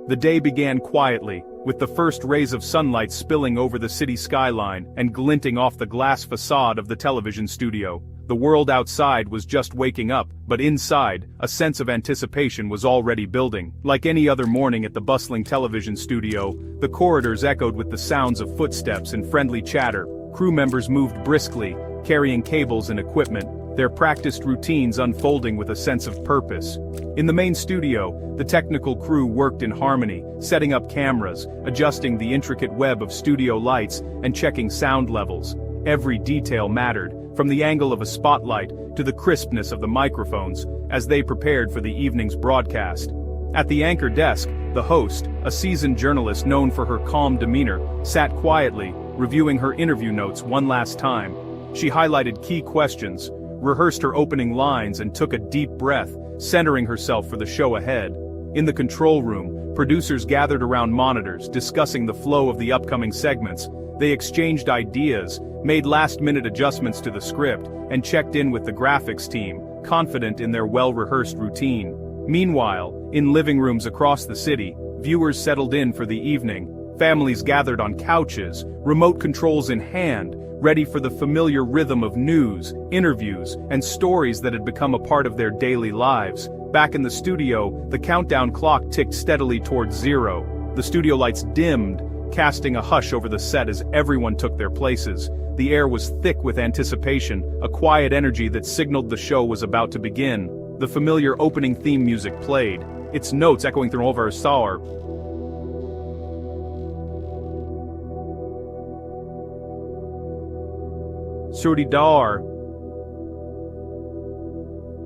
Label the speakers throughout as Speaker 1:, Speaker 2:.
Speaker 1: The day began quietly, with the first rays of sunlight spilling over the city skyline and glinting off the glass facade of the television studio. The world outside was just waking up, but inside, a sense of anticipation was already building. Like any other morning at the bustling television studio, the corridors echoed with the sounds of footsteps and friendly chatter. Crew members moved briskly, carrying cables and equipment, their practiced routines unfolding with a sense of purpose. In the main studio, the technical crew worked in harmony, setting up cameras, adjusting the intricate web of studio lights, and checking sound levels. Every detail mattered, from the angle of a spotlight to the crispness of the microphones, as they prepared for the evening's broadcast. At the anchor desk, the host, a seasoned journalist known for her calm demeanor, sat quietly, reviewing her interview notes one last time. She highlighted key questions, rehearsed her opening lines, and took a deep breath, centering herself for the show ahead. In the control room, producers gathered around monitors, discussing the flow of the upcoming segments. They exchanged ideas, made last-minute adjustments to the script, and checked in with the graphics team, confident in their well-rehearsed routine. Meanwhile, in living rooms across the city, viewers settled in for the evening. Families gathered on couches, remote controls in hand, ready for the familiar rhythm of news, interviews, and stories that had become a part of their daily lives. Back in the studio, the countdown clock ticked steadily towards 0. The studio lights dimmed, casting a hush over the set as everyone took their places. The air was thick with anticipation, a quiet energy that signaled the show was about to begin. The familiar opening theme music played, its notes echoing through over sour. Surdidar.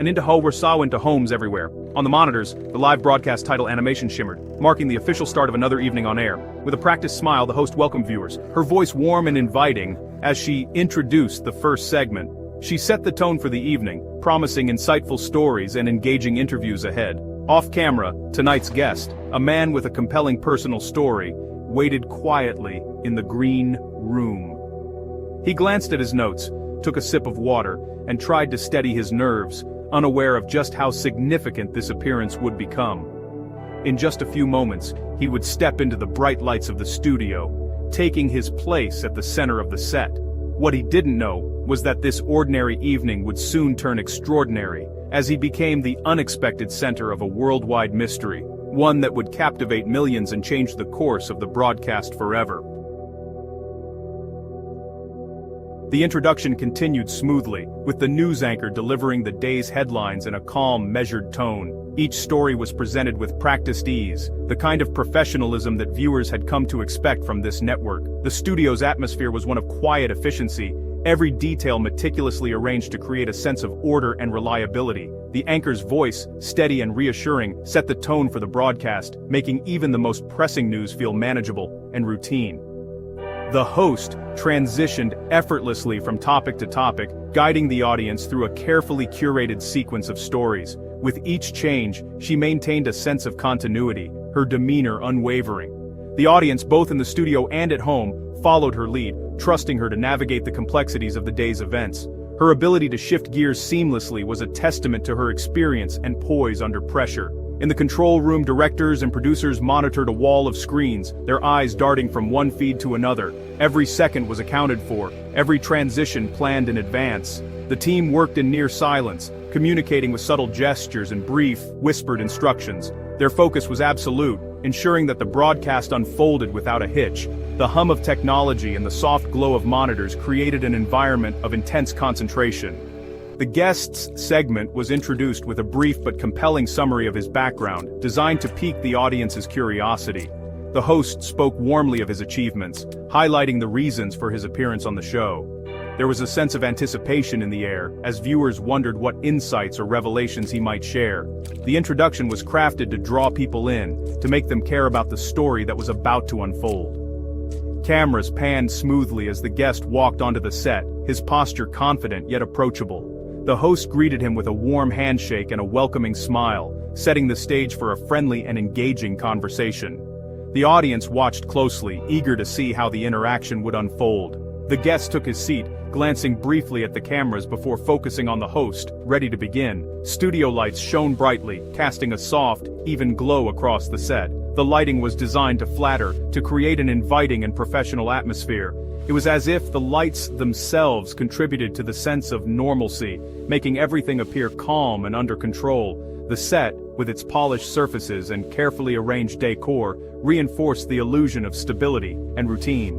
Speaker 1: And into homes everywhere. On the monitors, the live broadcast title animation shimmered, marking the official start of another evening on air. With a practiced smile, the host welcomed viewers, her voice warm and inviting, as she introduced the first segment. She set the tone for the evening, promising insightful stories and engaging interviews ahead. Off camera, tonight's guest, a man with a compelling personal story, waited quietly in the green room. He glanced at his notes, took a sip of water, and tried to steady his nerves, unaware of just how significant this appearance would become. In just a few moments, he would step into the bright lights of the studio, taking his place at the center of the set. What he didn't know was that this ordinary evening would soon turn extraordinary, as he became the unexpected center of a worldwide mystery, one that would captivate millions and change the course of the broadcast forever. The introduction continued smoothly, with the news anchor delivering the day's headlines in a calm, measured tone. Each story was presented with practiced ease, the kind of professionalism that viewers had come to expect from this network. The studio's atmosphere was one of quiet efficiency, every detail meticulously arranged to create a sense of order and reliability. The anchor's voice, steady and reassuring, set the tone for the broadcast, making even the most pressing news feel manageable and routine. The host transitioned effortlessly from topic to topic, guiding the audience through a carefully curated sequence of stories. With each change, she maintained a sense of continuity, her demeanor unwavering. The audience, both in the studio and at home, followed her lead, trusting her to navigate the complexities of the day's events. Her ability to shift gears seamlessly was a testament to her experience and poise under pressure. In the control room, directors and producers monitored a wall of screens, their eyes darting from one feed to another. Every second was accounted for, every transition planned in advance. The team worked in near silence, communicating with subtle gestures and brief, whispered instructions. Their focus was absolute, ensuring that the broadcast unfolded without a hitch. The hum of technology and the soft glow of monitors created an environment of intense concentration. The guest's segment was introduced with a brief but compelling summary of his background, designed to pique the audience's curiosity. The host spoke warmly of his achievements, highlighting the reasons for his appearance on the show. There was a sense of anticipation in the air, as viewers wondered what insights or revelations he might share. The introduction was crafted to draw people in, to make them care about the story that was about to unfold. Cameras panned smoothly as the guest walked onto the set, his posture confident yet approachable. The host greeted him with a warm handshake and a welcoming smile, setting the stage for a friendly and engaging conversation. The audience watched closely, eager to see how the interaction would unfold. The guest took his seat, glancing briefly at the cameras before focusing on the host, ready to begin. Studio lights shone brightly, casting a soft, even glow across the set. The lighting was designed to flatter, to create an inviting and professional atmosphere. It was as if the lights themselves contributed to the sense of normalcy, making everything appear calm and under control. The set, with its polished surfaces and carefully arranged decor, reinforced the illusion of stability and routine.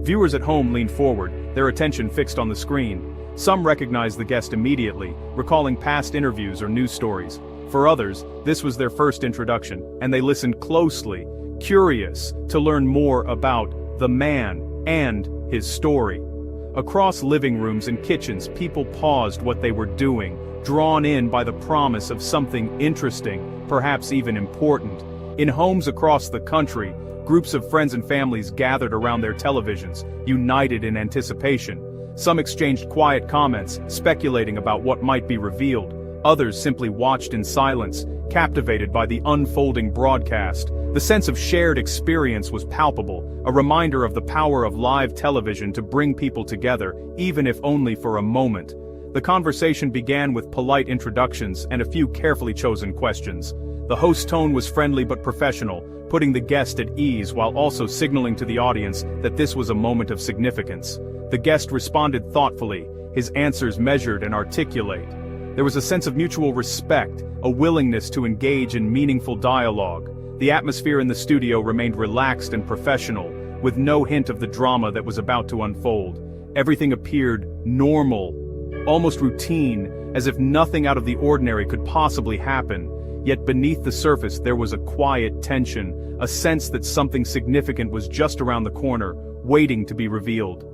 Speaker 1: Viewers at home leaned forward, their attention fixed on the screen. Some recognized the guest immediately, recalling past interviews or news stories. For others, this was their first introduction, and they listened closely, curious to learn more about the man and his story. Across living rooms and kitchens, people paused what they were doing, drawn in by the promise of something interesting, perhaps even important. In homes across the country, groups of friends and families gathered around their televisions, united in anticipation. Some exchanged quiet comments, speculating about what might be revealed. Others simply watched in silence, captivated by the unfolding broadcast. The sense of shared experience was palpable, a reminder of the power of live television to bring people together, even if only for a moment. The conversation began with polite introductions and a few carefully chosen questions. The host's tone was friendly but professional, putting the guest at ease while also signaling to the audience that this was a moment of significance. The guest responded thoughtfully, his answers measured and articulate. There was a sense of mutual respect, a willingness to engage in meaningful dialogue. The atmosphere in the studio remained relaxed and professional, with no hint of the drama that was about to unfold. Everything appeared normal, almost routine, as if nothing out of the ordinary could possibly happen. Yet beneath the surface there was a quiet tension, a sense that something significant was just around the corner, waiting to be revealed.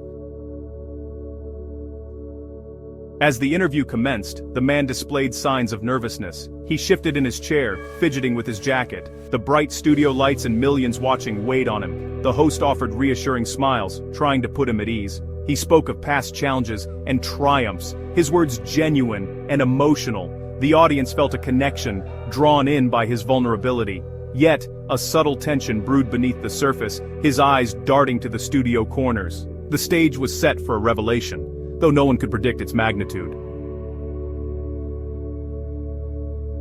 Speaker 1: As the interview commenced, the man displayed signs of nervousness. He shifted in his chair, fidgeting with his jacket. The bright studio lights and millions watching weighed on him. The host offered reassuring smiles, trying to put him at ease. He spoke of past challenges and triumphs, his words genuine and emotional. The audience felt a connection, drawn in by his vulnerability. Yet, a subtle tension brewed beneath the surface, his eyes darting to the studio corners. The stage was set for a revelation, though no one could predict its magnitude.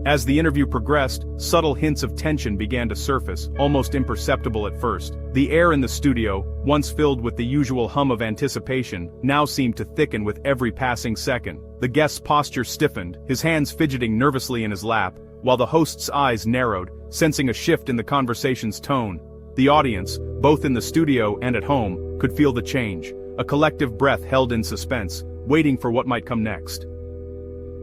Speaker 1: As the interview progressed, subtle hints of tension began to surface, almost imperceptible at first. The air in the studio, once filled with the usual hum of anticipation, now seemed to thicken with every passing second. The guest's posture stiffened, his hands fidgeting nervously in his lap, while the host's eyes narrowed, sensing a shift in the conversation's tone. The audience, both in the studio and at home, could feel the change. A collective breath held in suspense, waiting for what might come next.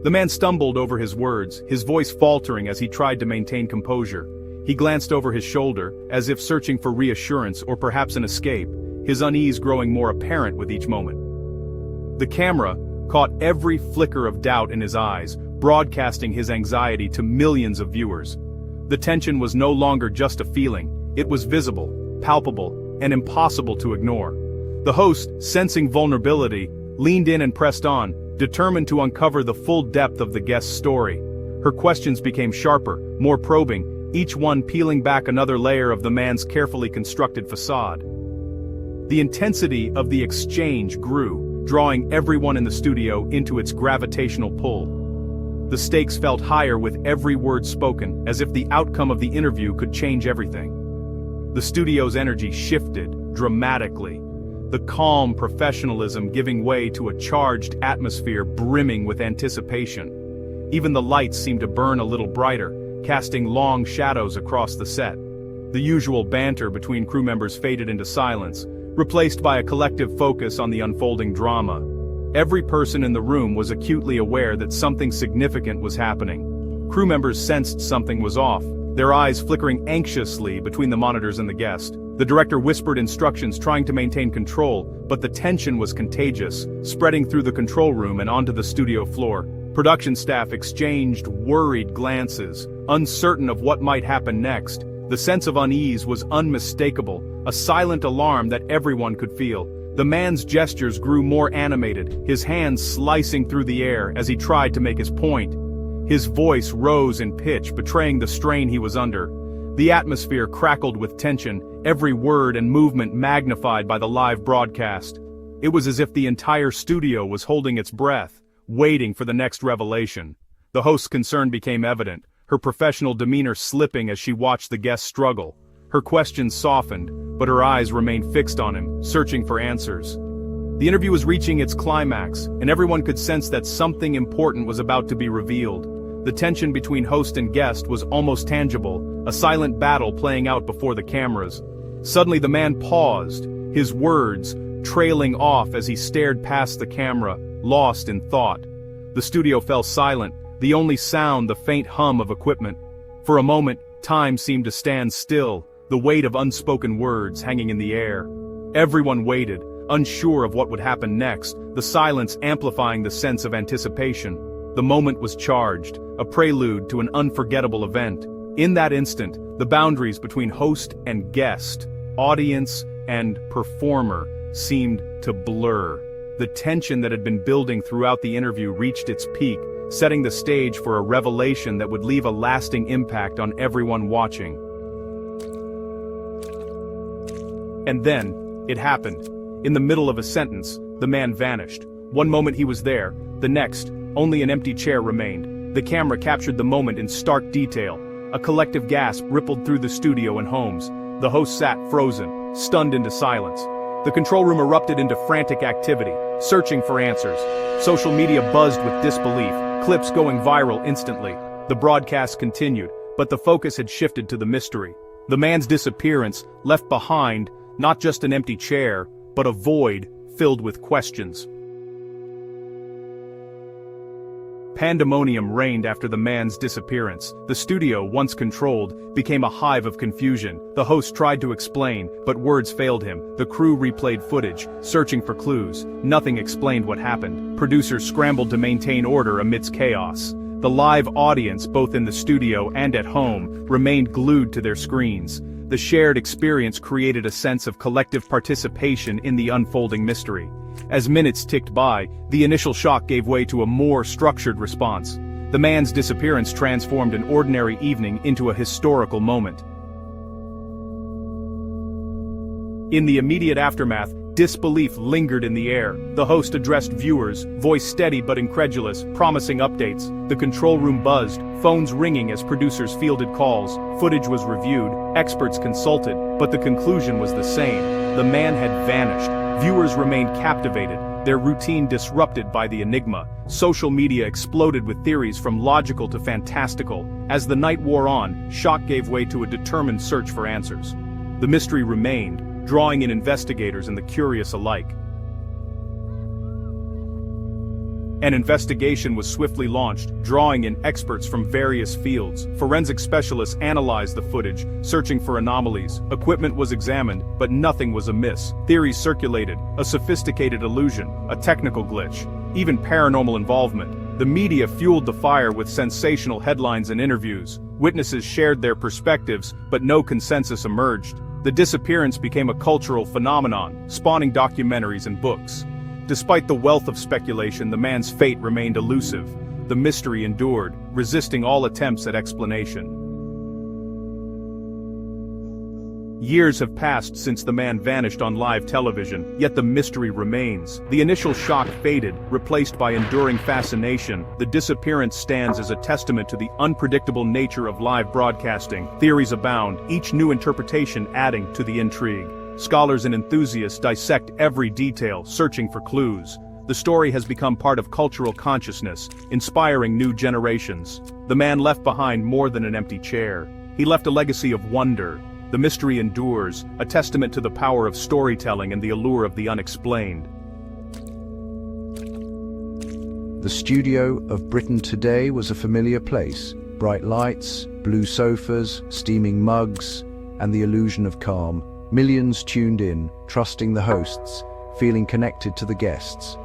Speaker 1: The man stumbled over his words, his voice faltering as he tried to maintain composure. He glanced over his shoulder, as if searching for reassurance or perhaps an escape, his unease growing more apparent with each moment. The camera caught every flicker of doubt in his eyes, broadcasting his anxiety to millions of viewers. The tension was no longer just a feeling, it was visible, palpable, and impossible to ignore. The host, sensing vulnerability, leaned in and pressed on, determined to uncover the full depth of the guest's story. Her questions became sharper, more probing, each one peeling back another layer of the man's carefully constructed facade. The intensity of the exchange grew, drawing everyone in the studio into its gravitational pull. The stakes felt higher with every word spoken, as if the outcome of the interview could change everything. The studio's energy shifted, dramatically. The calm professionalism giving way to a charged atmosphere brimming with anticipation. Even the lights seemed to burn a little brighter, casting long shadows across the set. The usual banter between crew members faded into silence, replaced by a collective focus on the unfolding drama. Every person in the room was acutely aware that something significant was happening. Crew members sensed something was off, their eyes flickering anxiously between the monitors and the guest. The director whispered instructions trying to maintain control, but the tension was contagious, spreading through the control room and onto the studio floor. Production staff exchanged worried glances, uncertain of what might happen next. The sense of unease was unmistakable, a silent alarm that everyone could feel. The man's gestures grew more animated, his hands slicing through the air as he tried to make his point. His voice rose in pitch, betraying the strain he was under. The atmosphere crackled with tension, every word and movement magnified by the live broadcast. It was as if the entire studio was holding its breath, waiting for the next revelation. The host's concern became evident, her professional demeanor slipping as she watched the guest struggle. Her questions softened, but her eyes remained fixed on him, searching for answers. The interview was reaching its climax, and everyone could sense that something important was about to be revealed. The tension between host and guest was almost tangible, a silent battle playing out before the cameras. Suddenly the man paused, his words trailing off as he stared past the camera, lost in thought. The studio fell silent, the only sound the faint hum of equipment. For a moment, time seemed to stand still, the weight of unspoken words hanging in the air. Everyone waited, unsure of what would happen next, the silence amplifying the sense of anticipation. The moment was charged, a prelude to an unforgettable event. In that instant, the boundaries between host and guest, audience and performer, seemed to blur. The tension that had been building throughout the interview reached its peak, setting the stage for a revelation that would leave a lasting impact on everyone watching. And then, it happened. In the middle of a sentence, the man vanished. One moment he was there, the next, only an empty chair remained. The camera captured the moment in stark detail. A collective gasp rippled through the studio and homes. The host sat frozen, stunned into silence. The control room erupted into frantic activity, searching for answers. Social media buzzed with disbelief, clips going viral instantly. The broadcast continued, but the focus had shifted to the mystery. The man's disappearance left behind not just an empty chair, but a void filled with questions. Pandemonium reigned after the man's disappearance. The studio, once controlled, became a hive of confusion. The host tried to explain, but words failed him. The crew replayed footage, searching for clues. Nothing explained what happened. Producers scrambled to maintain order amidst chaos. The live audience, both in the studio and at home, remained glued to their screens. The shared experience created a sense of collective participation in the unfolding mystery. As minutes ticked by, the initial shock gave way to a more structured response. The man's disappearance transformed an ordinary evening into a historical moment. In the immediate aftermath, disbelief lingered in the air. The host addressed viewers, voice steady but incredulous, promising updates. The control room buzzed, phones ringing as producers fielded calls. Footage was reviewed, experts consulted, but the conclusion was the same. The man had vanished. Viewers remained captivated, their routine disrupted by the enigma. Social media exploded with theories from logical to fantastical. As the night wore on, shock gave way to a determined search for answers. The mystery remained, drawing in investigators and the curious alike. An investigation was swiftly launched, drawing in experts from various fields. Forensic specialists analyzed the footage, searching for anomalies. Equipment was examined, but nothing was amiss. Theories circulated, a sophisticated illusion, a technical glitch, even paranormal involvement. The media fueled the fire with sensational headlines and interviews. Witnesses shared their perspectives, but no consensus emerged. The disappearance became a cultural phenomenon, spawning documentaries and books. Despite the wealth of speculation, the man's fate remained elusive. The mystery endured, resisting all attempts at explanation. Years have passed since the man vanished on live television, yet the mystery remains. The initial shock faded, replaced by enduring fascination. The disappearance stands as a testament to the unpredictable nature of live broadcasting. Theories abound, each new interpretation adding to the intrigue. Scholars and enthusiasts dissect every detail, searching for clues. The story has become part of cultural consciousness, inspiring new generations. The man left behind more than an empty chair. He left a legacy of wonder. The mystery endures, a testament to the power of storytelling and the allure of the unexplained.
Speaker 2: The studio of Britain today was a familiar place. Bright lights, blue sofas, steaming mugs, and the illusion of calm. Millions tuned in, trusting the hosts, feeling connected to the guests.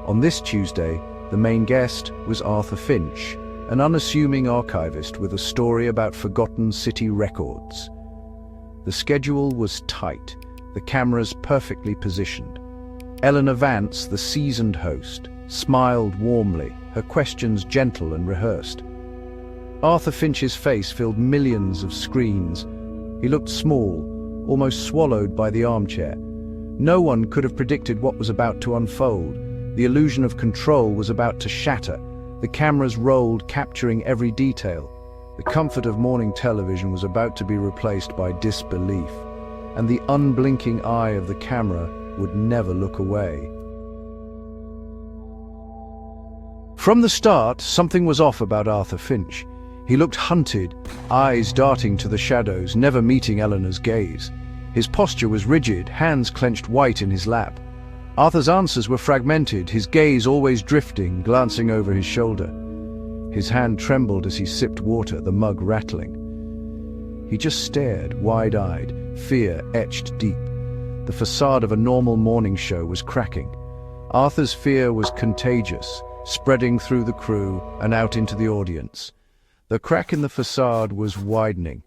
Speaker 2: On this Tuesday, the main guest was Arthur Finch, an unassuming archivist with a story about forgotten city records. The schedule was tight, the cameras perfectly positioned. Eleanor Vance, the seasoned host, smiled warmly, her questions gentle and rehearsed. Arthur Finch's face filled millions of screens. He looked small, almost swallowed by the armchair. No one could have predicted what was about to unfold. The illusion of control was about to shatter. The cameras rolled, capturing every detail. The comfort of morning television was about to be replaced by disbelief, and the unblinking eye of the camera would never look away. From the start, something was off about Arthur Finch. He looked hunted, eyes darting to the shadows, never meeting Eleanor's gaze. His posture was rigid, hands clenched white in his lap. Arthur's answers were fragmented, his gaze always drifting, glancing over his shoulder. His hand trembled as he sipped water, the mug rattling. He just stared, wide-eyed, fear etched deep. The facade of a normal morning show was cracking. Arthur's fear was contagious, spreading through the crew and out into the audience. The crack in the facade was widening.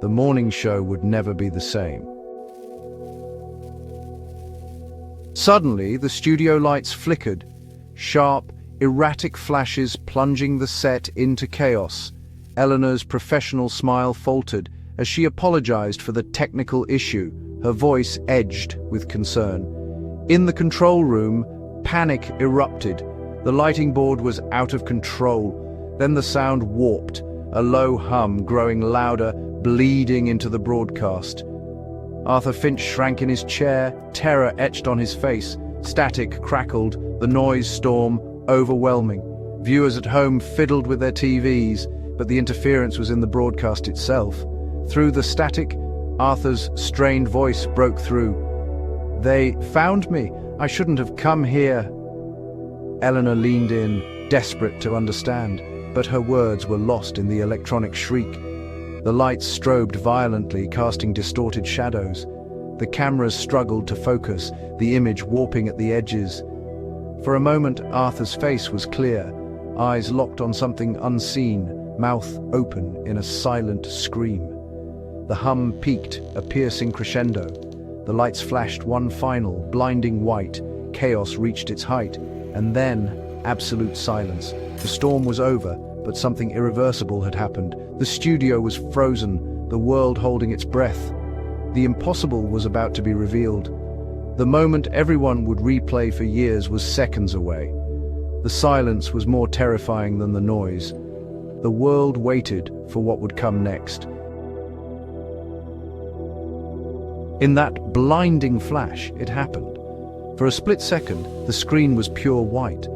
Speaker 2: The morning show would never be the same. Suddenly, the studio lights flickered, sharp, erratic flashes plunging the set into chaos. Eleanor's professional smile faltered as she apologized for the technical issue, her voice edged with concern. In the control room, panic erupted. The lighting board was out of control. Then the sound warped, a low hum growing louder, bleeding into the broadcast. Arthur Finch shrank in his chair, terror etched on his face. Static crackled, the noise storm overwhelming. Viewers at home fiddled with their TVs, but the interference was in the broadcast itself. Through the static, Arthur's strained voice broke through. "They found me. I shouldn't have come here." Eleanor leaned in, desperate to understand, but her words were lost in the electronic shriek. The lights strobed violently, casting distorted shadows. The cameras struggled to focus, the image warping at the edges. For a moment, Arthur's face was clear, eyes locked on something unseen, mouth open in a silent scream. The hum peaked, a piercing crescendo. The lights flashed one final, blinding white. Chaos reached its height, and then absolute silence. The storm was over, but something irreversible had happened. The studio was frozen, the world holding its breath. The impossible was about to be revealed. The moment everyone would replay for years was seconds away. The silence was more terrifying than the noise. The world waited for what would come next. In that blinding flash, it happened. For a split second, the screen was pure white.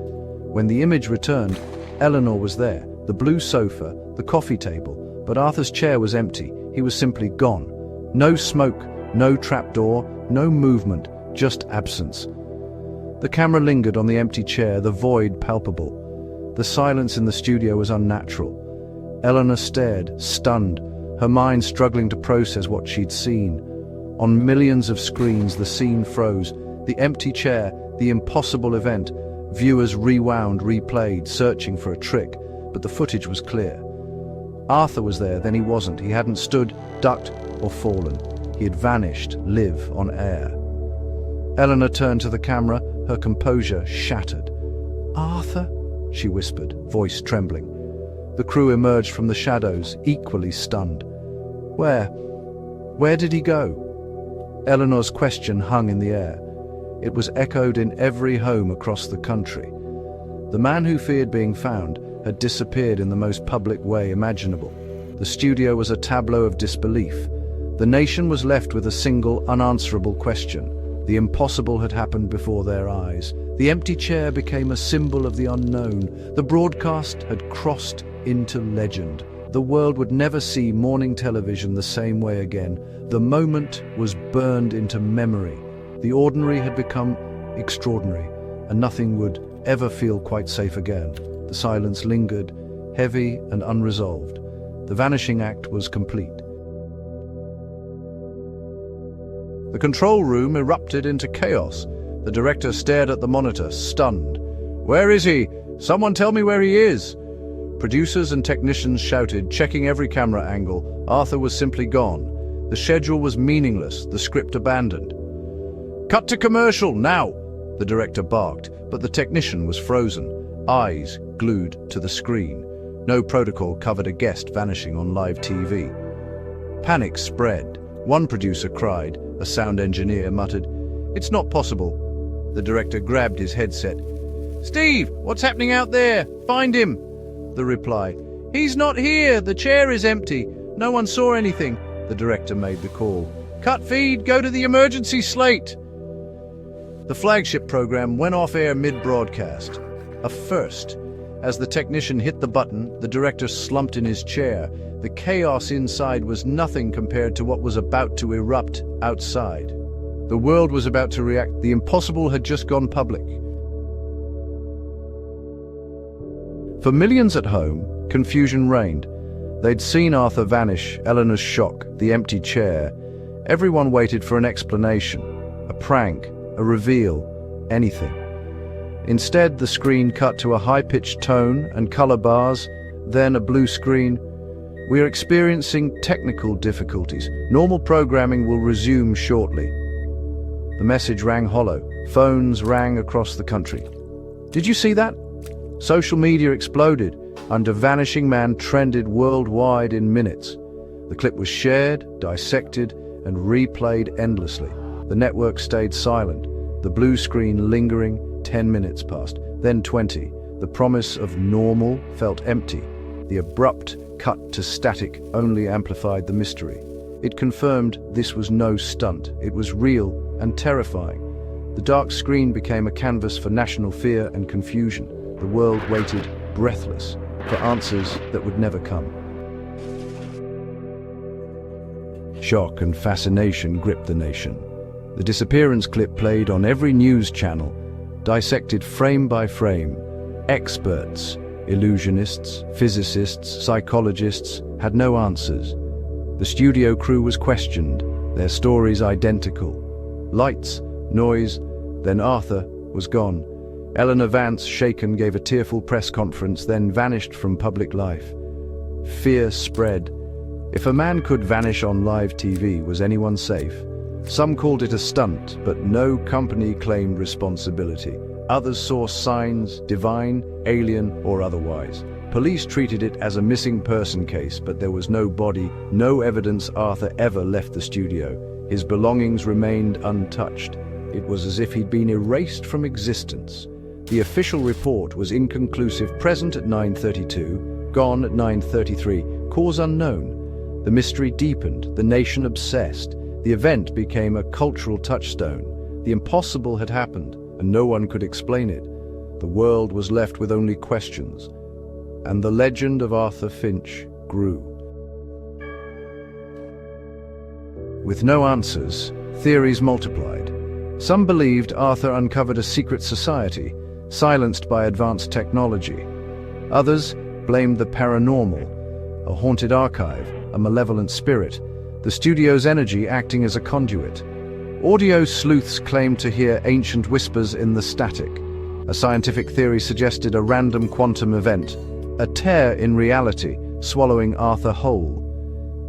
Speaker 2: When the image returned, Eleanor was there, the blue sofa, the coffee table, but Arthur's chair was empty. He was simply gone. No smoke, no trapdoor, no movement, just absence. The camera lingered on the empty chair, the void palpable. The silence in the studio was unnatural. Eleanor stared, stunned, her mind struggling to process what she'd seen. On millions of screens, the scene froze. The empty chair, the impossible event. Viewers rewound, replayed, searching for a trick, but the footage was clear. Arthur was there, then he wasn't. He hadn't stood, ducked, or fallen. He had vanished, live on air. Eleanor turned to the camera, her composure shattered. "Arthur?" she whispered, voice trembling. The crew emerged from the shadows, equally stunned. Where did he go?" Eleanor's question hung in the air. It was echoed in every home across the country. The man who feared being found had disappeared in the most public way imaginable. The studio was a tableau of disbelief. The nation was left with a single, unanswerable question. The impossible had happened before their eyes. The empty chair became a symbol of the unknown. The broadcast had crossed into legend. The world would never see morning television the same way again. The moment was burned into memory. The ordinary had become extraordinary, and nothing would ever feel quite safe again. The silence lingered, heavy and unresolved. The vanishing act was complete. The control room erupted into chaos. The director stared at the monitor, stunned. "Where is he? Someone tell me where he is!" Producers and technicians shouted, checking every camera angle. Arthur was simply gone. The schedule was meaningless, the script abandoned. "Cut to commercial, now!" the director barked, but the technician was frozen, eyes glued to the screen. No protocol covered a guest vanishing on live TV. Panic spread. One producer cried, a sound engineer muttered, "It's not possible." The director grabbed his headset. "Steve, what's happening out there? Find him!" The reply, "He's not here! The chair is empty! No one saw anything!" The director made the call. "Cut feed! Go to the emergency slate!" The flagship program went off air mid-broadcast. A first. As the technician hit the button, the director slumped in his chair. The chaos inside was nothing compared to what was about to erupt outside. The world was about to react. The impossible had just gone public. For millions at home, confusion reigned. They'd seen Arthur vanish, Eleanor's shock, the empty chair. Everyone waited for an explanation, a prank, a reveal, anything. Instead, the screen cut to a high-pitched tone and color bars, then a blue screen. "We are experiencing technical difficulties. Normal programming will resume shortly." The message rang hollow. Phones rang across the country. Did you see that? Social media exploded, and a vanishing man trended worldwide in minutes. The clip was shared, dissected, and replayed endlessly. The network stayed silent, the blue screen lingering. 10 minutes passed, then 20. The promise of normal felt empty. The abrupt cut to static only amplified the mystery. It confirmed this was no stunt. It was real and terrifying. The dark screen became a canvas for national fear and confusion. The world waited, breathless, for answers that would never come. Shock and fascination gripped the nation. The disappearance clip played on every news channel, dissected frame by frame. Experts, illusionists, physicists, psychologists had no answers. The studio crew was questioned, their stories identical. Lights, noise, then Arthur was gone. Eleanor Vance, shaken, gave a tearful press conference, then vanished from public life. Fear spread. If a man could vanish on live TV, was anyone safe? Some called it a stunt, but no company claimed responsibility. Others saw signs, divine, alien, or otherwise. Police treated it as a missing person case, but there was no body, no evidence Arthur ever left the studio. His belongings remained untouched. It was as if he'd been erased from existence. The official report was inconclusive, present at 9:32, gone at 9:33, cause unknown. The mystery deepened, the nation obsessed. The event became a cultural touchstone. The impossible had happened, and no one could explain it. The world was left with only questions. And the legend of Arthur Finch grew. With no answers, theories multiplied. Some believed Arthur uncovered a secret society, silenced by advanced technology. Others blamed the paranormal, a haunted archive, a malevolent spirit, the studio's energy acting as a conduit. Audio sleuths claimed to hear ancient whispers in the static. A scientific theory suggested a random quantum event, a tear in reality, swallowing Arthur whole.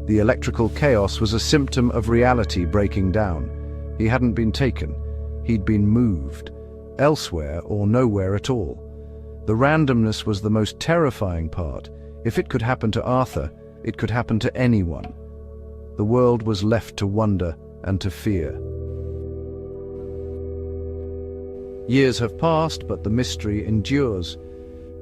Speaker 2: The electrical chaos was a symptom of reality breaking down. He hadn't been taken, he'd been moved, elsewhere or nowhere at all. The randomness was the most terrifying part. If it could happen to Arthur, it could happen to anyone. The world was left to wonder and to fear. Years have passed, but the mystery endures.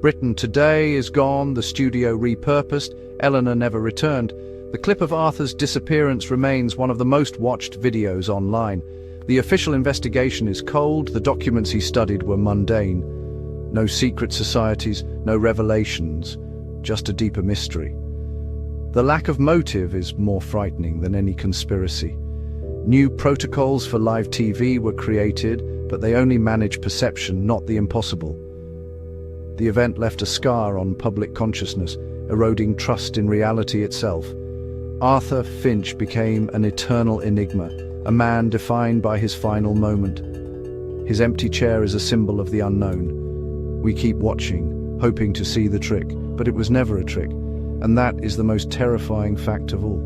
Speaker 2: Britain today is gone, the studio repurposed, Eleanor never returned. The clip of Arthur's disappearance remains one of the most watched videos online. The official investigation is cold, the documents he studied were mundane. No secret societies, no revelations, just a deeper mystery. The lack of motive is more frightening than any conspiracy. New protocols for live TV were created, but they only manage perception, not the impossible. The event left a scar on public consciousness, eroding trust in reality itself. Arthur Finch became an eternal enigma, a man defined by his final moment. His empty chair is a symbol of the unknown. We keep watching, hoping to see the trick, but it was never a trick. And that is the most terrifying fact of all.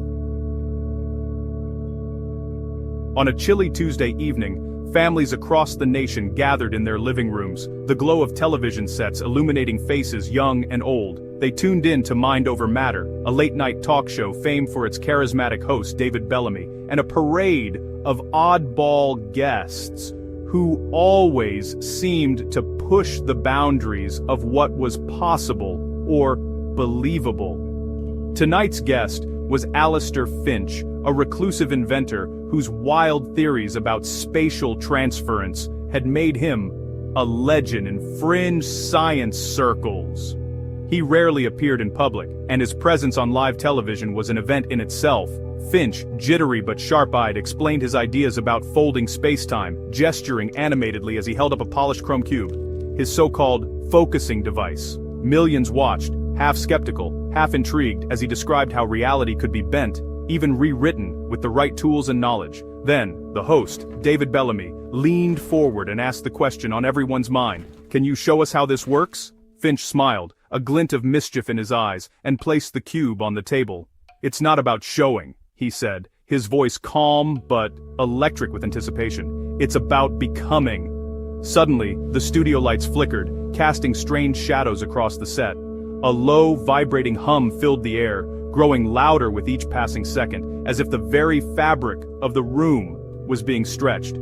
Speaker 1: On a chilly Tuesday evening, families across the nation gathered in their living rooms, the glow of television sets illuminating faces young and old. They tuned in to Mind Over Matter, a late-night talk show famed for its charismatic host David Bellamy, and a parade of oddball guests who always seemed to push the boundaries of what was possible or unbelievable. Tonight's guest was Alistair Finch, a reclusive inventor whose wild theories about spatial transference had made him a legend in fringe science circles. He rarely appeared in public, and his presence on live television was an event in itself. Finch, jittery but sharp-eyed, explained his ideas about folding space-time, gesturing animatedly as he held up a polished chrome cube, his so-called focusing device. Millions watched, half skeptical, half intrigued, as he described how reality could be bent, even rewritten, with the right tools and knowledge. Then, the host, David Bellamy, leaned forward and asked the question on everyone's mind, "Can you show us how this works?" Finch smiled, a glint of mischief in his eyes, and placed the cube on the table. "It's not about showing," he said, his voice calm but electric with anticipation. "It's about becoming." Suddenly, the studio lights flickered, casting strange shadows across the set. A low, vibrating hum filled the air, growing louder with each passing second, as if the very fabric of the room was being stretched.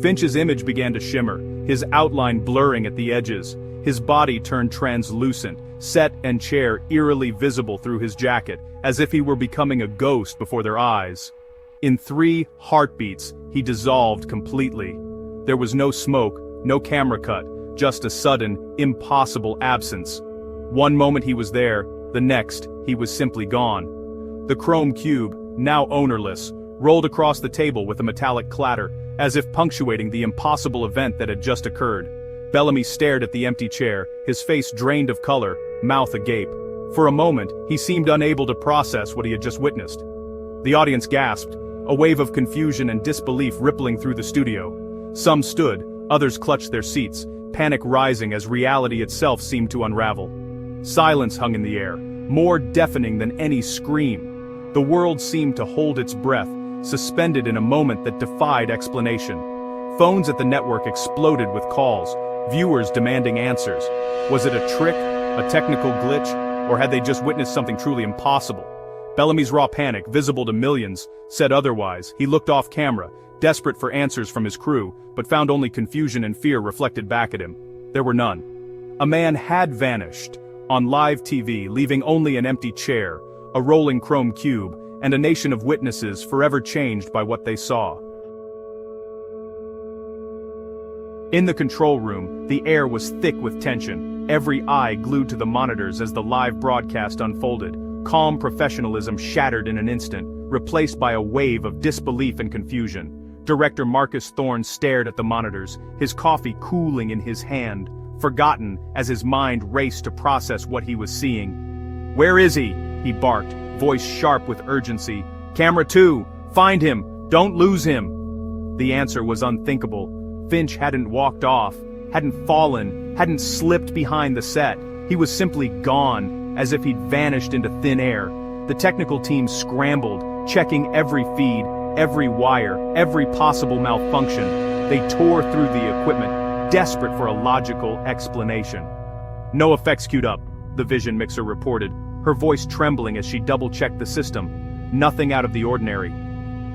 Speaker 1: Finch's image began to shimmer, his outline blurring at the edges. His body turned translucent, set and chair eerily visible through his jacket, as if he were becoming a ghost before their eyes. In 3 heartbeats, he dissolved completely. There was no smoke, no camera cut, just a sudden, impossible absence. One moment he was there, the next, he was simply gone. The chrome cube, now ownerless, rolled across the table with a metallic clatter, as if punctuating the impossible event that had just occurred. Bellamy stared at the empty chair, his face drained of color, mouth agape. For a moment, he seemed unable to process what he had just witnessed. The audience gasped, a wave of confusion and disbelief rippling through the studio. Some stood, others clutched their seats, panic rising as reality itself seemed to unravel. Silence hung in the air, more deafening than any scream. The world seemed to hold its breath, suspended in a moment that defied explanation. Phones at the network exploded with calls, viewers demanding answers. Was it a trick, a technical glitch, or had they just witnessed something truly impossible? Bellamy's raw panic, visible to millions, said otherwise. He looked off camera, desperate for answers from his crew, but found only confusion and fear reflected back at him. There were none. A man had vanished, on live TV, leaving only an empty chair, a rolling chrome cube, and a nation of witnesses forever changed by what they saw. In the control room, the air was thick with tension, every eye glued to the monitors as the live broadcast unfolded. Calm professionalism shattered in an instant, replaced by a wave of disbelief and confusion. Director Marcus Thorne stared at the monitors, his coffee cooling in his hand, forgotten as his mind raced to process what he was seeing. "Where is he?" he barked, voice sharp with urgency. "Camera 2, find him, don't lose him." The answer was unthinkable. Finch hadn't walked off, hadn't fallen, hadn't slipped behind the set. He was simply gone, as if he'd vanished into thin air. The technical team scrambled, checking every feed, every wire, every possible malfunction. They tore through the equipment, desperate for a logical explanation. "No effects queued up," the vision mixer reported, her voice trembling as she double-checked the system. Nothing out of the ordinary.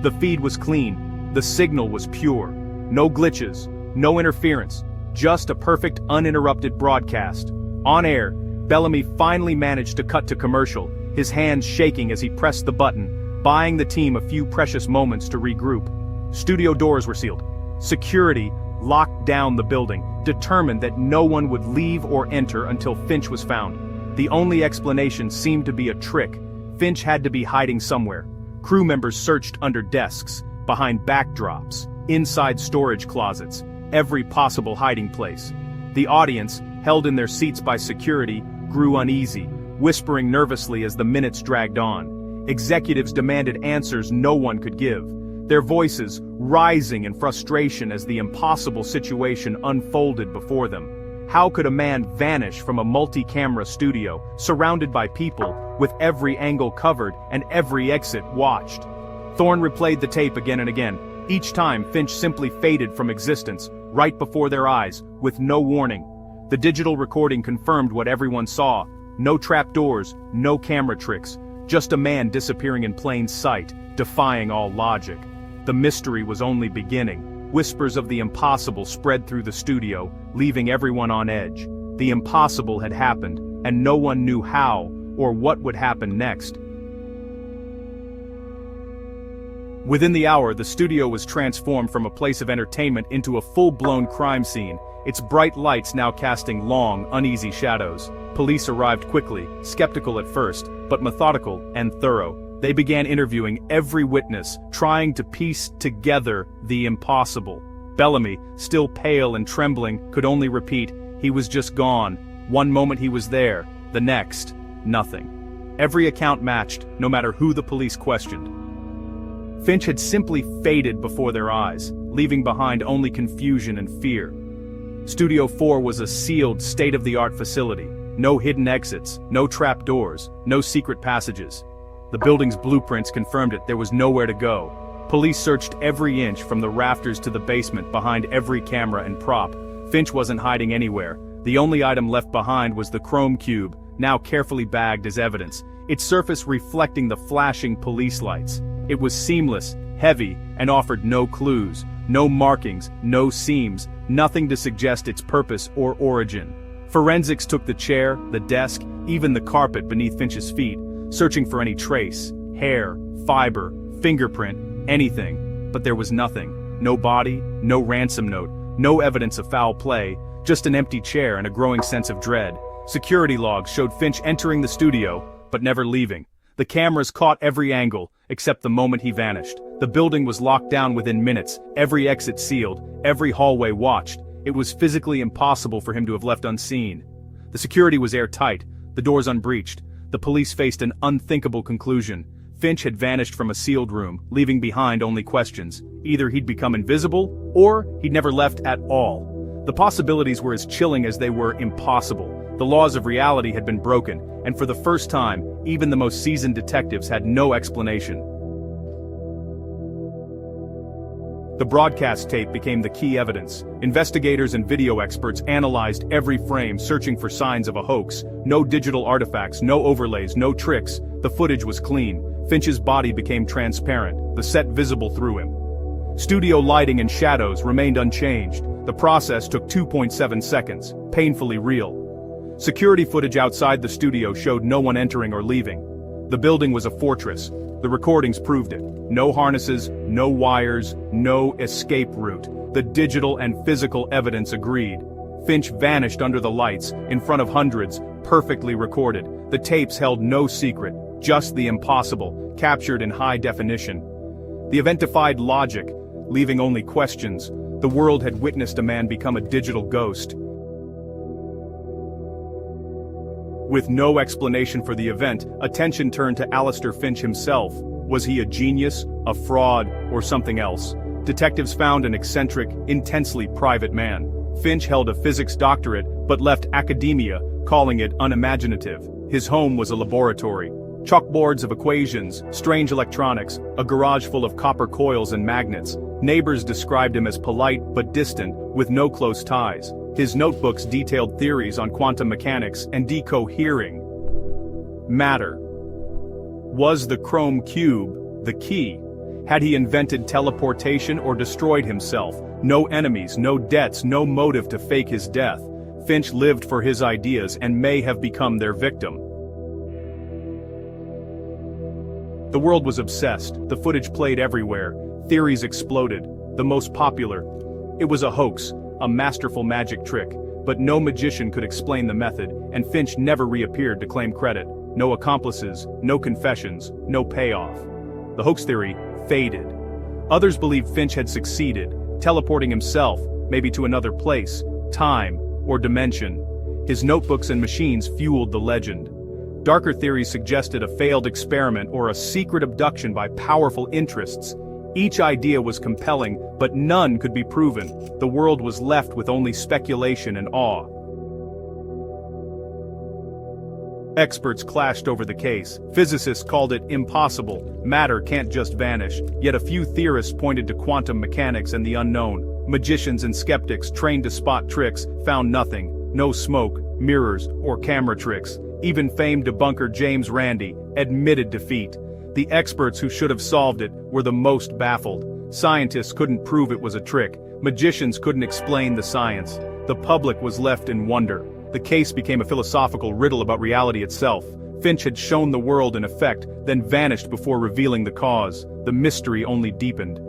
Speaker 1: The feed was clean, the signal was pure. No glitches, no interference, just a perfect uninterrupted broadcast. On air, Bellamy finally managed to cut to commercial, his hands shaking as he pressed the button, buying the team a few precious moments to regroup. Studio doors were sealed. Security locked down the building, determined that no one would leave or enter until Finch was found. The only explanation seemed to be a trick. Finch had to be hiding somewhere. Crew members searched under desks, behind backdrops, inside storage closets, every possible hiding place. The audience, held in their seats by security, grew uneasy, whispering nervously as the minutes dragged on. Executives demanded answers no one could give, their voices rising in frustration as the impossible situation unfolded before them. How could a man vanish from a multi-camera studio, surrounded by people, with every angle covered and every exit watched? Thorne replayed the tape again and again. Each time, Finch simply faded from existence, right before their eyes, with no warning. The digital recording confirmed what everyone saw. No trapdoors, no camera tricks, just a man disappearing in plain sight, defying all logic. The mystery was only beginning. Whispers of the impossible spread through the studio, leaving everyone on edge. The impossible had happened, and no one knew how or what would happen next. Within the hour, the studio was transformed from a place of entertainment into a full-blown crime scene, its bright lights now casting long, uneasy shadows. Police arrived quickly, skeptical at first, but methodical and thorough. They began interviewing every witness, trying to piece together the impossible. Bellamy, still pale and trembling, could only repeat, "He was just gone. One moment he was there, the next, nothing." Every account matched, no matter who the police questioned. Finch had simply faded before their eyes, leaving behind only confusion and fear. Studio 4 was a sealed, state-of-the-art facility. No hidden exits, no trap doors, no secret passages. The building's blueprints confirmed it. There was nowhere to go. Police searched every inch from the rafters to the basement, behind every camera and prop. Finch wasn't hiding anywhere. The only item left behind was the chrome cube, now carefully bagged as evidence, its surface reflecting the flashing police lights. It was seamless, heavy, and offered no clues, no markings, no seams, nothing to suggest its purpose or origin. Forensics took the chair, the desk, even the carpet beneath Finch's feet, searching for any trace, hair, fiber, fingerprint, anything. But there was nothing. No body, no ransom note, no evidence of foul play, just an empty chair and a growing sense of dread. Security logs showed Finch entering the studio, but never leaving. The cameras caught every angle, except the moment he vanished. The building was locked down within minutes, every exit sealed, every hallway watched. It was physically impossible for him to have left unseen. The security was airtight, the doors unbreached. The police faced an unthinkable conclusion. Finch had vanished from a sealed room, leaving behind only questions. Either he'd become invisible, or he'd never left at all. The possibilities were as chilling as they were impossible. The laws of reality had been broken, and for the first time, even the most seasoned detectives had no explanation. The broadcast tape became the key evidence. Investigators and video experts analyzed every frame, searching for signs of a hoax. No digital artifacts, no overlays, no tricks. The footage was clean. Finch's body became transparent, the set visible through him. Studio lighting and shadows remained unchanged. The process took 2.7 seconds, painfully real. Security footage outside the studio showed no one entering or leaving. The building was a fortress. The recordings proved it. No harnesses, no wires, no escape route. The digital and physical evidence agreed. Finch vanished under the lights, in front of hundreds, perfectly recorded. The tapes held no secret, just the impossible, captured in high definition. The event defied logic, leaving only questions. The world had witnessed a man become a digital ghost. With no explanation for the event, attention turned to Alistair Finch himself. Was he a genius, a fraud, or something else? Detectives found an eccentric, intensely private man. Finch held a physics doctorate, but left academia, calling it unimaginative. His home was a laboratory. Chalkboards of equations, strange electronics, a garage full of copper coils and magnets. Neighbors described him as polite but distant, with no close ties. His notebooks detailed theories on quantum mechanics and decohering matter. Was the chrome cube the key? Had he invented teleportation or destroyed himself? No enemies, no debts, no motive to fake his death. Finch lived for his ideas and may have become their victim. The world was obsessed. The footage played everywhere. Theories exploded. The most popular. It was a hoax, a masterful magic trick, but no magician could explain the method, and Finch never reappeared to claim credit. No accomplices, no confessions, no payoff. The hoax theory faded. Others believed Finch had succeeded, teleporting himself, maybe to another place, time, or dimension. His notebooks and machines fueled the legend. Darker theories suggested a failed experiment or a secret abduction by powerful interests. Each idea was compelling, but none could be proven. The world was left with only speculation and awe. Experts clashed over the case. Physicists called it impossible. Matter can't just vanish. Yet a few theorists pointed to quantum mechanics and the unknown. Magicians and skeptics trained to spot tricks found nothing. No smoke, mirrors, or camera tricks. Even famed debunker James Randi admitted defeat. The experts who should have solved it were the most baffled. Scientists couldn't prove it was a trick. Magicians couldn't explain the science. The public was left in wonder. The case became a philosophical riddle about reality itself. Finch had shown the world in effect, then vanished before revealing the cause. The mystery only deepened.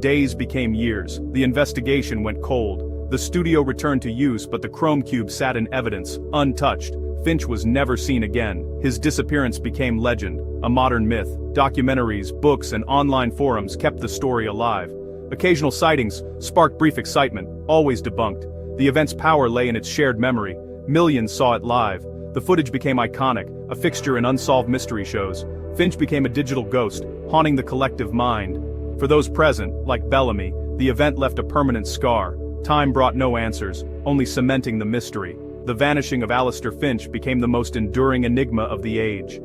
Speaker 1: Days became years. The investigation went cold. The studio returned to use, but the chrome cube sat in evidence, untouched. Finch was never seen again. His disappearance became legend, a modern myth. Documentaries, books, and online forums kept the story alive. Occasional sightings sparked brief excitement, always debunked. The event's power lay in its shared memory. Millions saw it live. The footage became iconic, a fixture in unsolved mystery shows. Finch became a digital ghost, haunting the collective mind. For those present, like Bellamy, the event left a permanent scar. Time brought no answers, only cementing the mystery. The vanishing of Alistair Finch became the most enduring enigma of the age.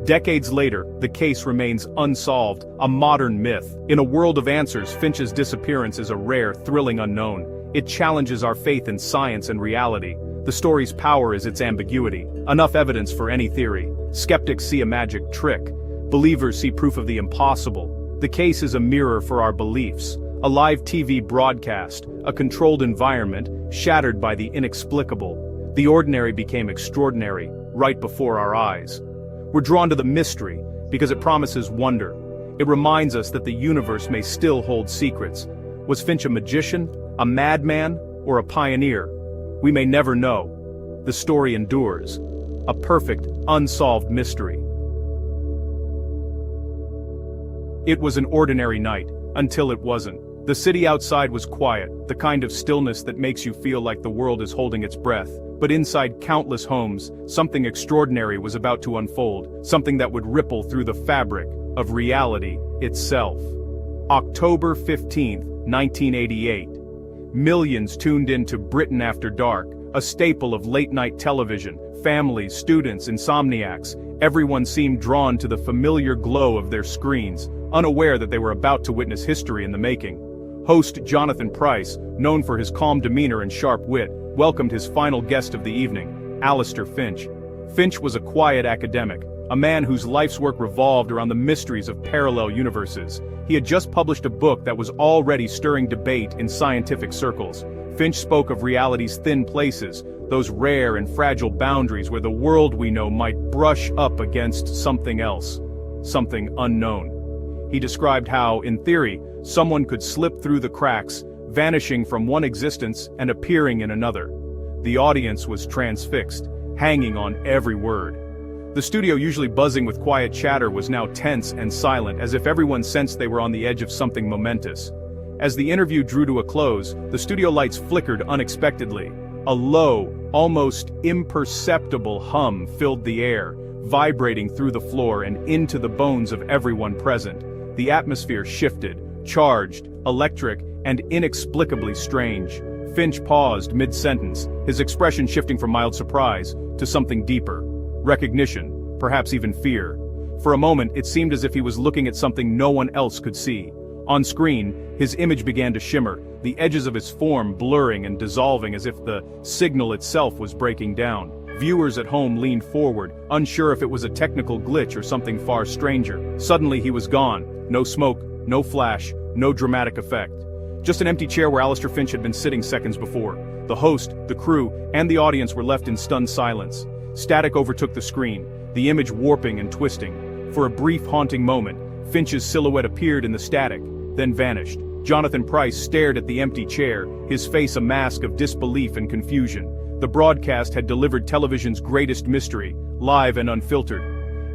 Speaker 1: Decades later, the case remains unsolved, a modern myth. In a world of answers, Finch's disappearance is a rare, thrilling unknown. It challenges our faith in science and reality. The story's power is its ambiguity. Enough evidence for any theory. Skeptics see a magic trick. Believers see proof of the impossible. The case is a mirror for our beliefs. A live TV broadcast, a controlled environment, shattered by the inexplicable. The ordinary became extraordinary, right before our eyes. We're drawn to the mystery, because it promises wonder. It reminds us that the universe may still hold secrets. Was Finch a magician, a madman, or a pioneer? We may never know. The story endures. A perfect, unsolved mystery. It was an ordinary night, until it wasn't. The city outside was quiet, the kind of stillness that makes you feel like the world is holding its breath. But inside countless homes, something extraordinary was about to unfold, something that would ripple through the fabric of reality itself. October 15, 1988. Millions tuned in to Britain After Dark, a staple of late-night television. Families, students, insomniacs, everyone seemed drawn to the familiar glow of their screens, unaware that they were about to witness history in the making. Host Jonathan Pryce, known for his calm demeanor and sharp wit, welcomed his final guest of the evening, Alistair Finch. Finch was a quiet academic, a man whose life's work revolved around the mysteries of parallel universes. He had just published a book that was already stirring debate in scientific circles. Finch spoke of reality's thin places, those rare and fragile boundaries where the world we know might brush up against something else, something unknown. He described how, in theory, someone could slip through the cracks, vanishing from one existence and appearing in another. The audience was transfixed, hanging on every word. The studio, usually buzzing with quiet chatter, was now tense and silent, as if everyone sensed they were on the edge of something momentous. As the interview drew to a close, the studio lights flickered unexpectedly. A low, almost imperceptible hum filled the air, vibrating through the floor and into the bones of everyone present. The atmosphere shifted, charged, electric, and inexplicably strange. Finch paused mid-sentence, his expression shifting from mild surprise to something deeper. Recognition, perhaps even fear. For a moment, it seemed as if he was looking at something no one else could see. On screen, his image began to shimmer, the edges of his form blurring and dissolving as if the signal itself was breaking down. Viewers at home leaned forward, unsure if it was a technical glitch or something far stranger. Suddenly he was gone. No smoke, no flash, no dramatic effect. Just an empty chair where Alistair Finch had been sitting seconds before. The host, the crew, and the audience were left in stunned silence. Static overtook the screen, the image warping and twisting. For a brief, haunting moment, Finch's silhouette appeared in the static, then vanished. Jonathan Pryce stared at the empty chair, his face a mask of disbelief and confusion. The broadcast had delivered television's greatest mystery, live and unfiltered.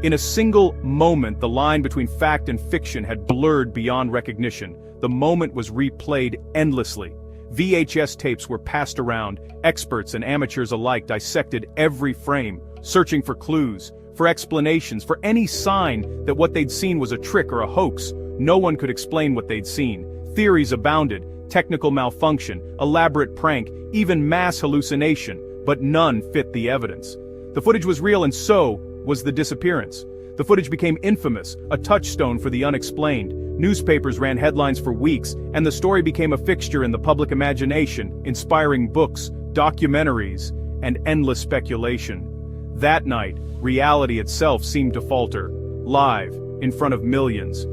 Speaker 1: In a single moment, the line between fact and fiction had blurred beyond recognition. The moment was replayed endlessly. VHS tapes were passed around, experts and amateurs alike dissected every frame, searching for clues, for explanations, for any sign that what they'd seen was a trick or a hoax. No one could explain what they'd seen. Theories abounded, technical malfunction, elaborate prank, even mass hallucination, but none fit the evidence. The footage was real, and so was the disappearance. The footage became infamous, a touchstone for the unexplained. Newspapers ran headlines for weeks, and the story became a fixture in the public imagination, inspiring books, documentaries, and endless speculation. That night, reality itself seemed to falter, live, in front of millions.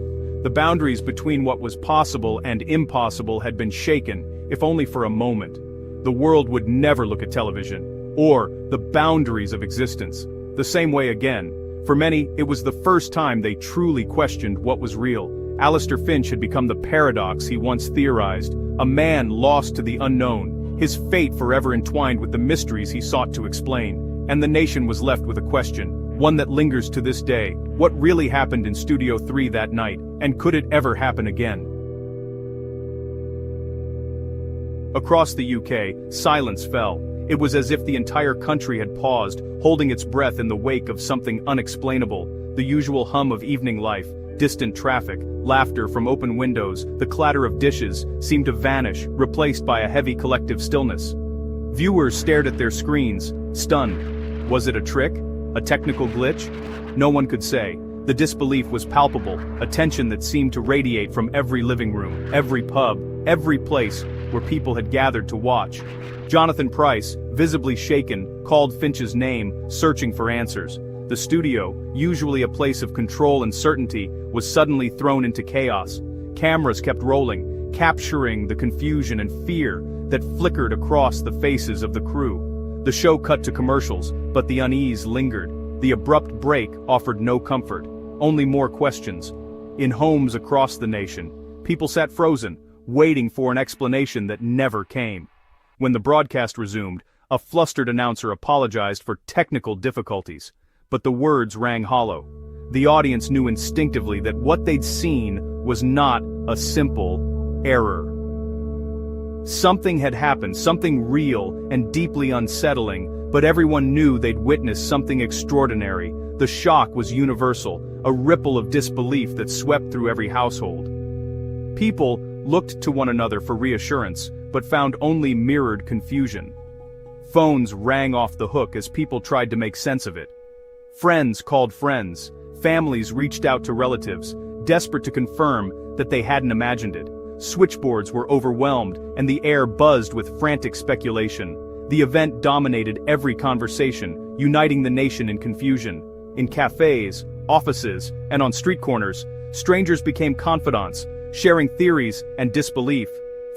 Speaker 1: The boundaries between what was possible and impossible had been shaken, if only for a moment. the world would never look at television, or the boundaries of existence, the same way again. For many, it was the first time they truly questioned what was real. Alistair Finch had become the paradox he once theorized, a man lost to the unknown, his fate forever entwined with the mysteries he sought to explain. And the nation was left with a question, one that lingers to this day: what really happened in Studio 3 that night, and could it ever happen again? Across the UK, silence fell. It was as if the entire country had paused, holding its breath in the wake of something unexplainable. The usual hum of evening life, distant traffic, laughter from open windows, the clatter of dishes, seemed to vanish, replaced by a heavy collective stillness. Viewers stared at their screens, stunned. Was it a trick? A technical glitch? No one could say. The disbelief was palpable, a tension that seemed to radiate from every living room, every pub, every place where people had gathered to watch. Jonathan Pryce, visibly shaken, called Finch's name, searching for answers. The studio, usually a place of control and certainty, was suddenly thrown into chaos. Cameras kept rolling, capturing the confusion and fear that flickered across the faces of the crew. The show cut to commercials, but the unease lingered. The abrupt break offered no comfort, only more questions. In homes across the nation, people sat frozen, waiting for an explanation that never came. When the broadcast resumed, a flustered announcer apologized for technical difficulties, but the words rang hollow. The audience knew instinctively that what they'd seen was not a simple error. Something had happened, something real and deeply unsettling, but everyone knew they'd witnessed something extraordinary. The shock was universal, a ripple of disbelief that swept through every household. People looked to one another for reassurance, but found only mirrored confusion. Phones rang off the hook as people tried to make sense of it. Friends called friends, families reached out to relatives, desperate to confirm that they hadn't imagined it. Switchboards were overwhelmed, and the air buzzed with frantic speculation. The event dominated every conversation, uniting the nation in confusion. In cafes, offices, and on street corners, strangers became confidants, sharing theories and disbelief.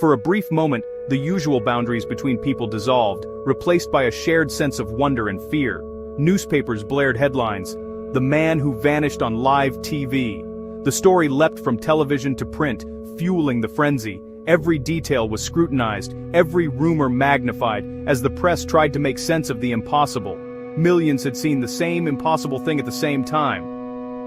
Speaker 1: For a brief moment, the usual boundaries between people dissolved, replaced by a shared sense of wonder and fear. Newspapers blared headlines: "The man who vanished on live TV." The story leapt from television to print, fueling the frenzy. Every detail was scrutinized, every rumor magnified, as the press tried to make sense of the impossible. Millions had seen the same impossible thing at the same time.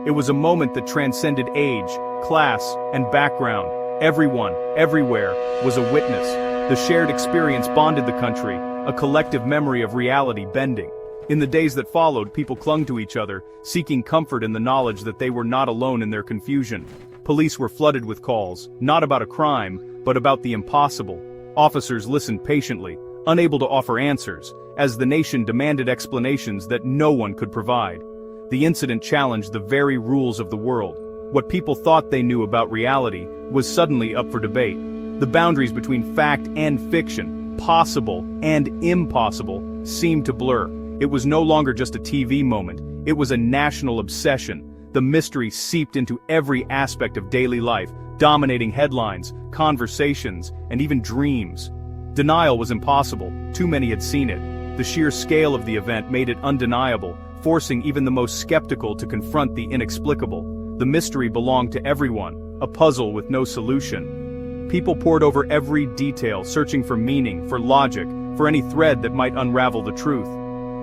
Speaker 1: It was a moment that transcended age, class, and background. Everyone, everywhere, was a witness. The shared experience bonded the country, a collective memory of reality bending. In the days that followed, people clung to each other, seeking comfort in the knowledge that they were not alone in their confusion. Police were flooded with calls, not about a crime, but about the impossible. Officers listened patiently, unable to offer answers, as the nation demanded explanations that no one could provide. The incident challenged the very rules of the world. What people thought they knew about reality was suddenly up for debate. The boundaries between fact and fiction, possible and impossible, seemed to blur. It was no longer just a TV moment, it was a national obsession. The mystery seeped into every aspect of daily life, dominating headlines, conversations, and even dreams. Denial was impossible, too many had seen it. The sheer scale of the event made it undeniable, forcing even the most skeptical to confront the inexplicable. The mystery belonged to everyone, a puzzle with no solution. People pored over every detail, searching for meaning, for logic, for any thread that might unravel the truth.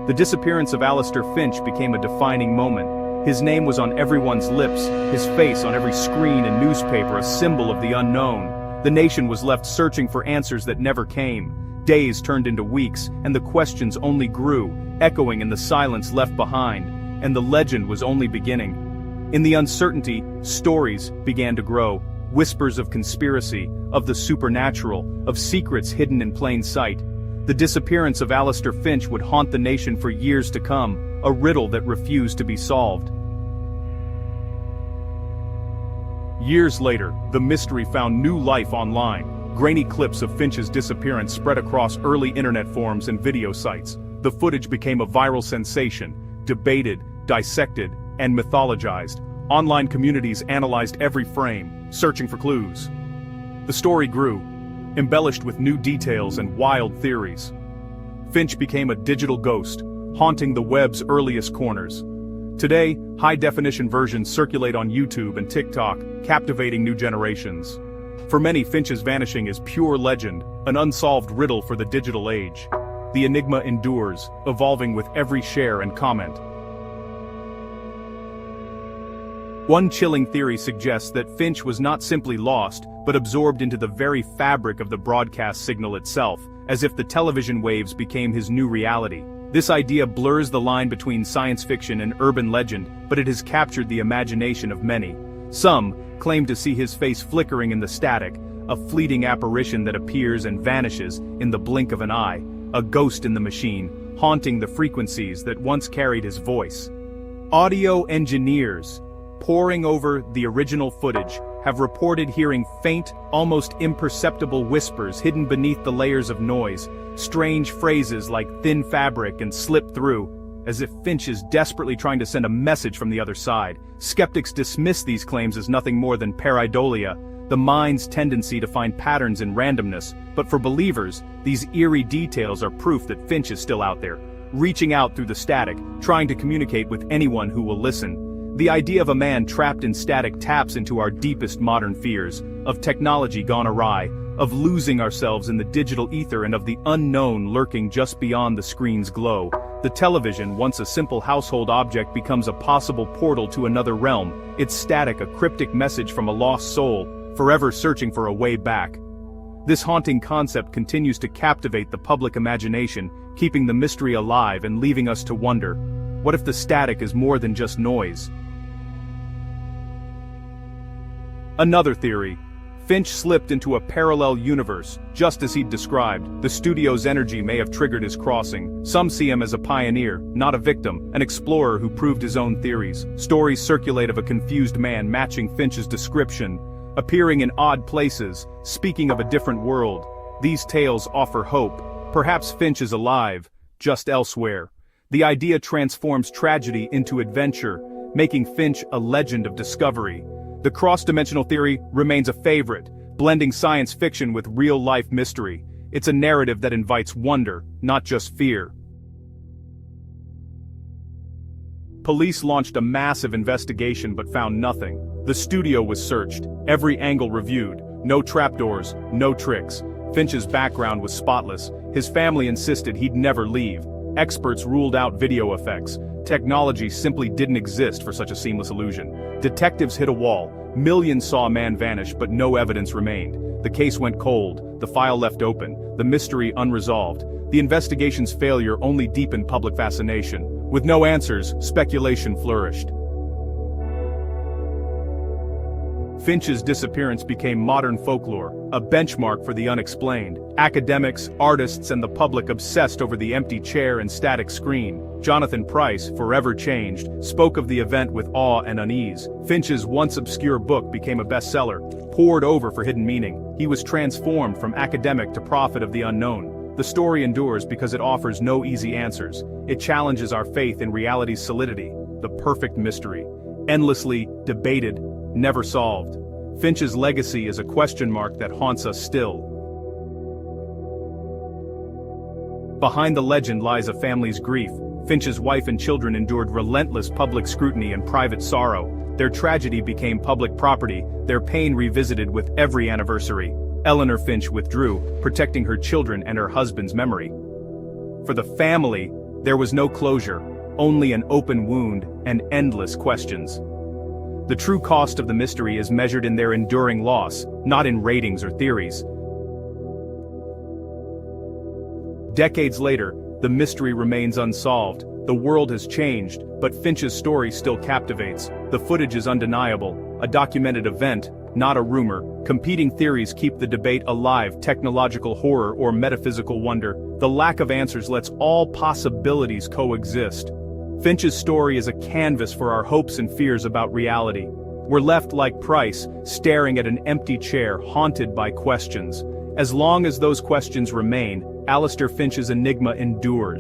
Speaker 1: The disappearance of Alistair Finch became a defining moment. His name was on everyone's lips, his face on every screen and newspaper, a symbol of the unknown. The nation was left searching for answers that never came. Days turned into weeks, and the questions only grew, echoing in the silence left behind, and the legend was only beginning. In the uncertainty, stories began to grow, whispers of conspiracy, of the supernatural, of secrets hidden in plain sight. The disappearance of Alistair Finch would haunt the nation for years to come, a riddle that refused to be solved. Years later, the mystery found new life online. Grainy clips of Finch's disappearance spread across early internet forums and video sites. The footage became a viral sensation, debated, dissected, and mythologized. Online communities analyzed every frame, searching for clues. The story grew. embellished with new details and wild theories. Finch became a digital ghost, haunting the web's earliest corners. Today, high-definition versions circulate on YouTube and TikTok, captivating new generations. For many, Finch's vanishing is pure legend, an unsolved riddle for the digital age. The enigma endures, evolving with every share and comment. One chilling theory suggests that Finch was not simply lost, but absorbed into the very fabric of the broadcast signal itself, as if the television waves became his new reality. This idea blurs the line between science fiction and urban legend, but it has captured the imagination of many. Some claim to see his face flickering in the static, a fleeting apparition that appears and vanishes in the blink of an eye, a ghost in the machine, haunting the frequencies that once carried his voice. Audio engineers, poring over the original footage, have reported hearing faint, almost imperceptible whispers hidden beneath the layers of noise, strange phrases like thin fabric and slip through, as if Finch is desperately trying to send a message from the other side. Skeptics dismiss these claims as nothing more than pareidolia, the mind's tendency to find patterns in randomness, but for believers, these eerie details are proof that Finch is still out there, reaching out through the static, trying to communicate with anyone who will listen. The idea of a man trapped in static taps into our deepest modern fears, of technology gone awry, of losing ourselves in the digital ether and of the unknown lurking just beyond the screen's glow. The television, once a simple household object, becomes a possible portal to another realm, its static a cryptic message from a lost soul, forever searching for a way back. This haunting concept continues to captivate the public imagination, keeping the mystery alive and leaving us to wonder, what if the static is more than just noise? Another theory. Finch slipped into a parallel universe, just as he'd described. The studio's energy may have triggered his crossing. Some see him as a pioneer, not a victim, an explorer who proved his own theories. Stories circulate of a confused man matching Finch's description, appearing in odd places, speaking of a different world. These tales offer hope. Perhaps Finch is alive, just elsewhere. The idea transforms tragedy into adventure, making Finch a legend of discovery. The cross-dimensional theory remains a favorite, blending science fiction with real-life mystery. It's a narrative that invites wonder, not just fear. Police launched a massive investigation but found nothing. The studio was searched, every angle reviewed, no trapdoors, no tricks. Finch's background was spotless. His family insisted he'd never leave. Experts ruled out video effects. Technology simply didn't exist for such a seamless illusion. Detectives hit a wall. Millions saw a man vanish, but no evidence remained. The case went cold, the file left open, the mystery unresolved. The investigation's failure only deepened public fascination. With no answers, speculation flourished. Finch's disappearance became modern folklore, a benchmark for the unexplained. Academics, artists, and the public obsessed over the empty chair and static screen. Jonathan Pryce, forever changed, spoke of the event with awe and unease. Finch's once obscure book became a bestseller, pored over for hidden meaning. He was transformed from academic to prophet of the unknown. The story endures because it offers no easy answers. It challenges our faith in reality's solidity, the perfect mystery. Endlessly debated, never solved. Finch's legacy is a question mark that haunts us still. Behind the legend lies a family's grief. Finch's wife and children endured relentless public scrutiny and private sorrow. Their tragedy became public property, their pain revisited with every anniversary. Eleanor Finch withdrew, protecting her children and her husband's memory. For the family, there was no closure, only an open wound and endless questions. The true cost of the mystery is measured in their enduring loss, not in ratings or theories. Decades later, the mystery remains unsolved. The world has changed, but Finch's story still captivates. The footage is undeniable, a documented event, not a rumor. Competing theories keep the debate alive: technological horror or metaphysical wonder. The lack of answers lets all possibilities coexist. Finch's story is a canvas for our hopes and fears about reality. We're left like Pryce, staring at an empty chair, haunted by questions. As long as those questions remain, Alistair Finch's enigma endures.